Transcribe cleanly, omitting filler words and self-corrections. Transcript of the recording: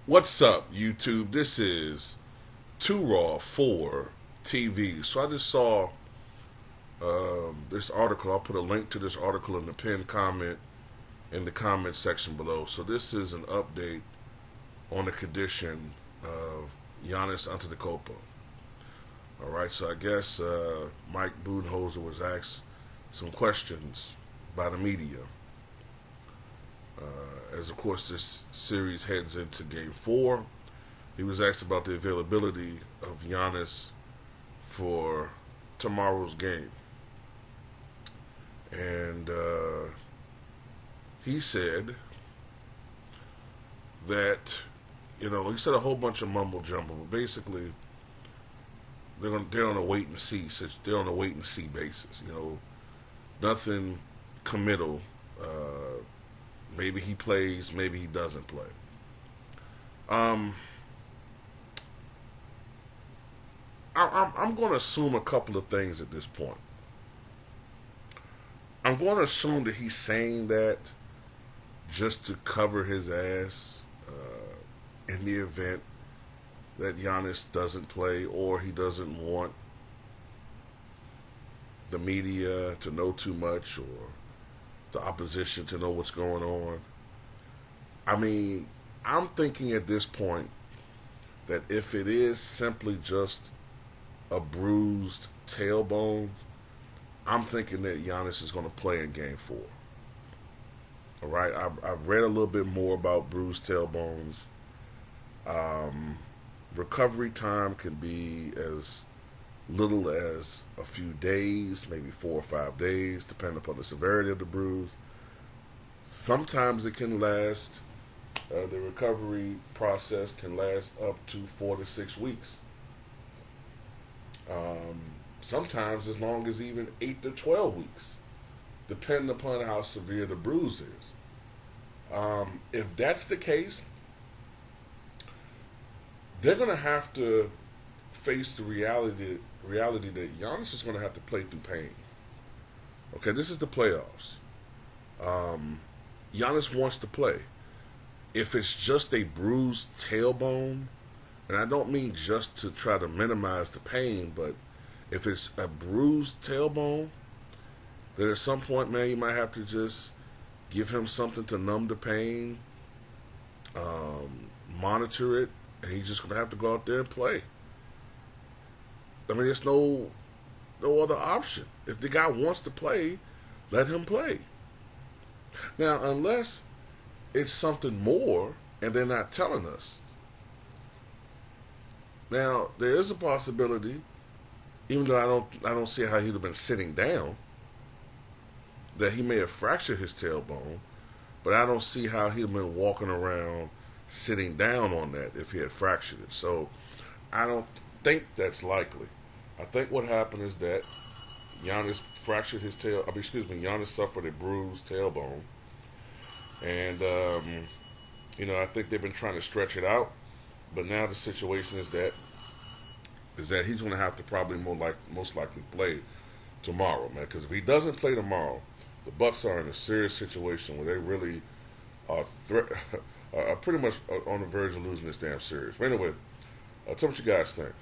What's up, YouTube? This is Too Raw for TV. So I just saw this article. I'll put a link to this article in the pinned comment in the comment section below. So this is an update on the condition of Giannis Antetokounmpo. All right. So I guess Mike Budenholzer was asked some questions by the media. As of course this series heads into Game 4. He was asked about the availability of Giannis for tomorrow's game. And he said that, he said a whole bunch of mumble jumble, but basically they're on a wait and see. They're on a wait and see basis. Nothing committal. Maybe he plays, maybe he doesn't play. I'm going to assume a couple of things at this point. I'm going to assume that he's saying that just to cover his ass in the event that Giannis doesn't play, or he doesn't want the media to know too much, or the opposition to know what's going on. I mean, I'm thinking at this point that if it is simply just a bruised tailbone, I'm thinking that Giannis is going to play in Game 4. All right, I've read a little bit more about bruised tailbones. Recovery time can be as little as a few days, maybe 4 or 5 days, depending upon the severity of the bruise. Sometimes it can last, the recovery process can last up to 4 to 6 weeks. Sometimes as long as even 8 to 12 weeks, depending upon how severe the bruise is. If that's the case, they're going to have to face the reality that Giannis is going to have to play through pain. Okay, this is the playoffs. Giannis wants to play. If it's just a bruised tailbone, and I don't mean just to try to minimize the pain, but if it's a bruised tailbone, then at some point, man, you might have to just give him something to numb the pain, monitor it, and he's just going to have to go out there and play. I mean, there's no other option. If the guy wants to play, let him play. Now, unless it's something more and they're not telling us. Now, there is a possibility, even though I don't see how he'd have been sitting down, that he may have fractured his tailbone, but I don't see how he'd have been walking around sitting down on that if he had fractured it. So I don't think that's likely. I think what happened is that Giannis fractured his Giannis suffered a bruised tailbone. And, I think they've been trying to stretch it out. But now the situation is that he's going to have to probably most likely play tomorrow, man. Because if he doesn't play tomorrow, the Bucks are in a serious situation where they really are are pretty much on the verge of losing this damn series. But anyway, tell me what you guys think.